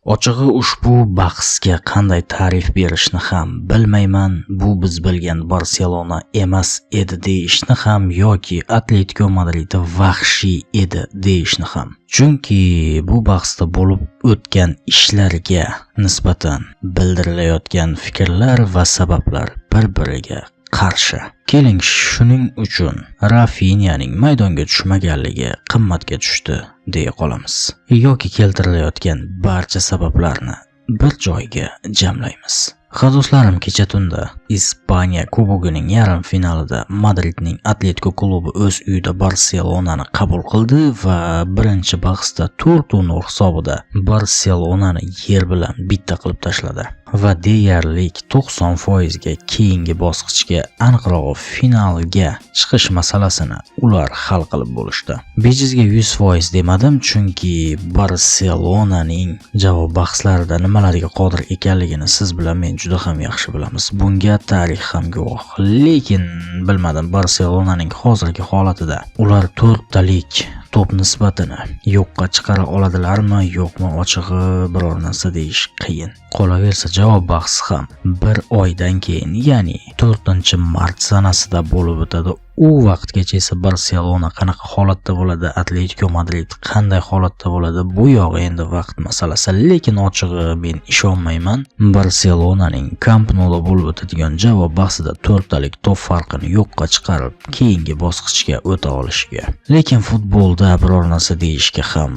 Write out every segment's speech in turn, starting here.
Ochig'i ushbu bahsga qanday ta'rif berishni ham bilmayman. Bu biz bilgan Barselona emas edi deyishni ham yoki Atletico Madrid vahshiy edi deyishni ham. Chunki bu bahsda bo'lib o'tgan ishlarga nisbatan bildirilayotgan fikrlar va sabablar bir-biriga qarshi. Keling, shuning uchun Rafinyaning maydonga tushmaganligi qimmatga tushdi deya qolamiz. Yoki keltirilayotgan barcha sabablarni bir joyga jamlaymiz. Do'stlarim, kecha tunda Ispaniya Kubogining yarim finalida Madridning Atletico klubi o'z uyida Barselonani qabul qildi va birinchi bahsda 4-0 hisobida Barselonani yer bilan bitta qilib tashladi va deyarli 90% ga keyingi bosqichga, aniqrog'i finalga chiqish masalasini ular hal qilib bo'lishdi. Bejizga 100% demadim, chunki Barselonaning javob bahslarida nimalarga qodir ekanligini siz bilan men juda ham yaxshi bilamiz. Bunga tarix ham guvoh. Lekin bilmadim, Barselonaning hozirgi holatida ular 4talik top nisbatini yo'qqa chiqara oladilarmi, yo'qmi, ochig'i biror narsa deyish qiyin. Qolaversa javob bahsi ham bir oydan keyin, ya'ni 4-mart sanasida bo'lib o'tadi. U vaqtgacha esa Barselona qanaqa holatda bo'ladi, Atletico Madrid qanday holatda bo'ladi, bu yo'q endi vaqt masalasi. Lekin ochig'i men ishonmayman Barselonaning Camp Nou'da bo'lib o'tadigan javob bahsida 4talik top farqini yo'qqa chiqarib keyingi bosqichga o'ta olishiga. Lekin futbolda biror narsa deyishga ham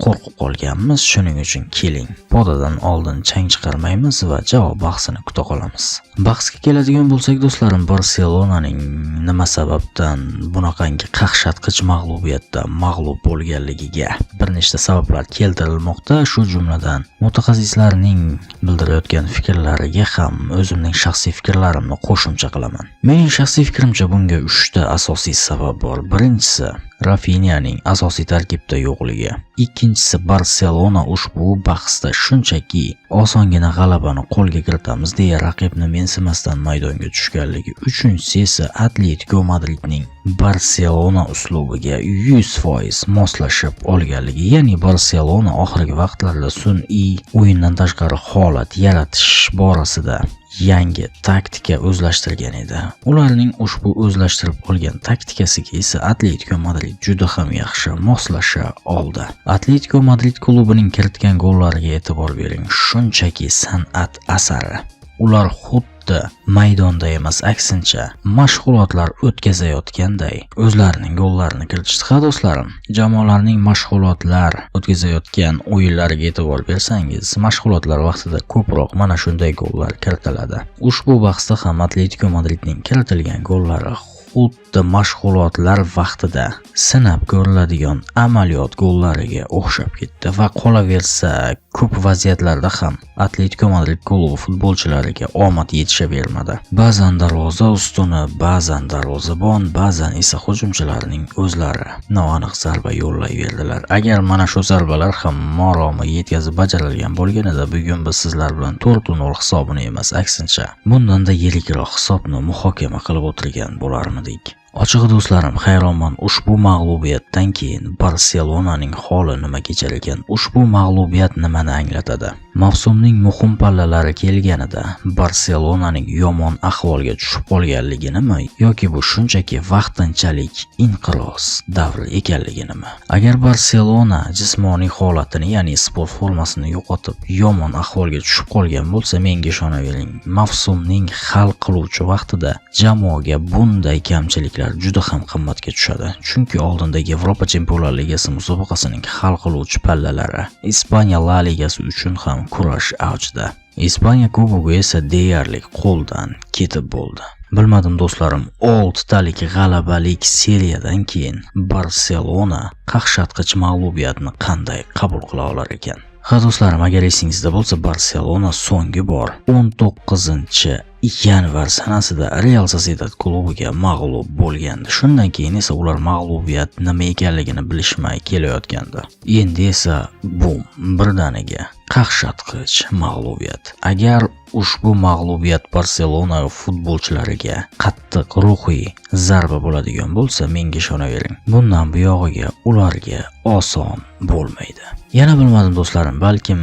qo'rqib qolganmiz. Shuning uchun keling, podadan oldin chang chiqarmaymiz va javob bahsini kuta qolamiz. Bahsga keladigan bo'lsak do'stlarim, Barselonaning nima sababdan bunaqangi qaqshatqich mag'lubiyatda mag'lub bo'lganligiga bir nechta sabablar keltirilmoqda. Shu jumladan mutaxassislarning bildirayotgan fikrlariga ham o'zimning shaxsiy fikrlarimni qo'shimcha qilaman. Mening shaxsiy fikrimcha bunga 3 ta asosiy sabab bor. Birinchisi Rafinyaning asosiy tarkibda yo'qligi. Ikkinchisi Barselona ushbu bahsda shunchaki osongina g'alabani qo'lga kiritamiz deya raqibni mensimasdan maydonga tushganligi. Uchinchisi esa Atletico Madridning Barselona uslubiga 100% moslashib olganligi. Ya'ni Barselona oxirgi vaqtlarda sun'iy o'yindan tashqari holat yaratish borasida yangi taktika o'zlashtirgan edi. Ularning ushbu o'zlashtirib olgan taktikasiga esa Atletico Madrid juda ham yaxshi moslasha oldi. Atletico Madrid klubining kiritgan gollariga e'tibor bering. Shunchaki san'at asari. Ular xuddi maydonda emas, aksincha mashg'ulotlar o'tkazayotganday o'zlarining gollarini kiritishdi. Do'stlarim, jamoalarning mashg'ulotlar o'tkazayotgan o'yinlariga e'tibor bersangiz, mashg'ulotlar vaqtida ko'proq mana shunday gollar kiritiladi. Ushbu bahsda ham Atletico Madridning kiritilgan gollari xuddi mashg'ulotlar vaqtida sinab ko'riladigan amaliyot gollariga o'xshab ketdi va qolaversa ko'p vaziyatlarda ham Atletico Madrid klubi futbolchilariga omad yetishavermadi. Ba'zan darvoza ustuni, ba'zan darvozabon, ba'zan esa hujumchilarning o'zlari noaniq zarba yo'llayverdilar. Agar mana shu zarbalar ham maromi yetkazib bajarilgan bo'lganida, bugun biz sizlar bilan 4-0 hisobini emas, aksincha bundanda yirikroq hisobni muhokama qilib o'tirgan bo'larmidik. Ochig'i do'stlarim, hayronman, ushbu mag'lubiyatdan keyin Barselonaning holi nima kechar ekan? Ushbu mag'lubiyat nimani anglatadi? Mavsumning muhim pallalari kelganida Barselonaning yomon ahvolga tushib qolganliginimi yoki bu shunchaki vaqtinchalik inqiroz davri ekanliginimi? Agar Barselona jismoniy holatini, ya'ni sport formasini yo'qotib yomon ahvolga tushib qolgan bo'lsa, menga ishonavering, mavsumning hal qiluvchi vaqtida jamoaga bunday kamchiliklar juda ham qimmatga tushadi. Chunki oldindagi Yevropa Chempionlar Ligasi musobaqasining hal qiluvchi pallalari, Ispaniya La Ligasi uchun ham kurash avjida. Ispaniya Kubogi esa deyarli qo'ldan ketib bo'ldi. Bilmadim do'stlarim, 6talik g'alabalik seriyadan keyin Barselona qaqshatqich mag'lubiyatni qanday qabul qila olar ekan? Do'stlarim, agar esingizda bo'lsa, Barselona so'nggi bor 19-yanvar sanasida Real Sociedad klubiga mag'lub bo'lgandi. Shundan keyin esa ular mag'lubiyat nima ekanligini bilishmay kelayotgandi. Endi esa bum, birdaniga qaqshatqich mag'lubiyat. Agar ushbu mag'lubiyat Barselona futbolchilariga qattiq ruhiy zarba bo'ladigan bo'lsa, menga ishonavering, bundan buyog'iga ularga oson bo'lmaydi. Yana bilmadim do'stlarim, balkim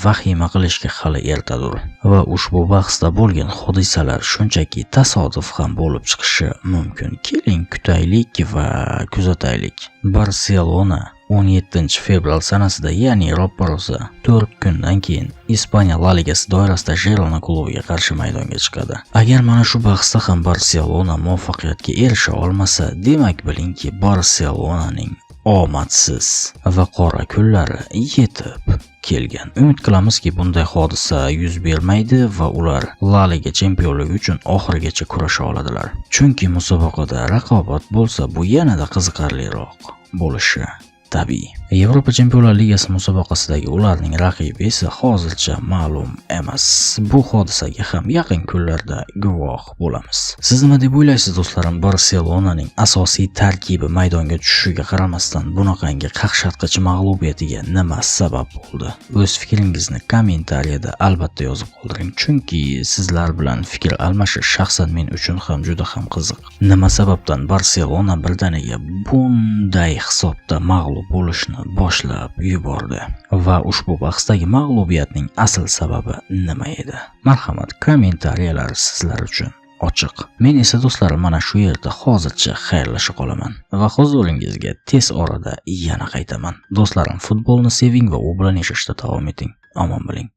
vahima qilishga hali ertadir va ushbu bahsda bo'lgan hodisalar shunchaki tasodif ham bo'lib chiqishi mumkin. Keling kutaylik va kuzataylik. Barselona 17 fevral sanasida, ya'ni roppa-rosa 4 kundan keyin Ispaniya La Ligasi doirasida Girona klubiga qarshi maydonga chiqadi. Agar mana shu bahsda ham Barselona muvaffaqiyatga erisha olmasa, demak bilingki, Barselonaning omadsiz va qora kunlari yetib kelgan. Umid qilamizki, bunday hodisa yuz bermaydi va ular La Liga chempionligi uchun oxirigacha kurasha oladilar. Chunki musobaqada raqobat bo'lsa, bu yanada qiziqarliroq bo'lishi tabiiy. Yevropa Chempionlar Ligasi musobaqasidagi ularning raqibi esa hozircha ma'lum emas. Bu hodisaga ham yaqin kunlarda guvoh bo'lamiz. Siz nima deb o'ylaysiz do'stlarim? Barselonaning asosiy tarkibi maydonga tushishiga qaramasdan bunaqangi qaqshatqich mag'lubiyatiga nima sabab bo'ldi? O'z fikringizni kommentariyada albatta yozib qoldiring, chunki sizlar bilan fikr almashish shaxsan men uchun ham juda ham qiziq. Nima sababdan Barselona birdaniga bunday hisobda mag'lub bo'lishni boshlab yubordi va ushbu bahsdagi mag'lubiyatning asl sababi nima edi? Marhamat, kommentariyalar sizlar uchun ochiq. Men esa do'stlarim mana shu yerda hozircha xayrlashib qolaman va huzuringizga tez orada yana qaytaman. Do'stlarim, futbolni seving va u bilan yashashda davom eting. Omon bo'ling.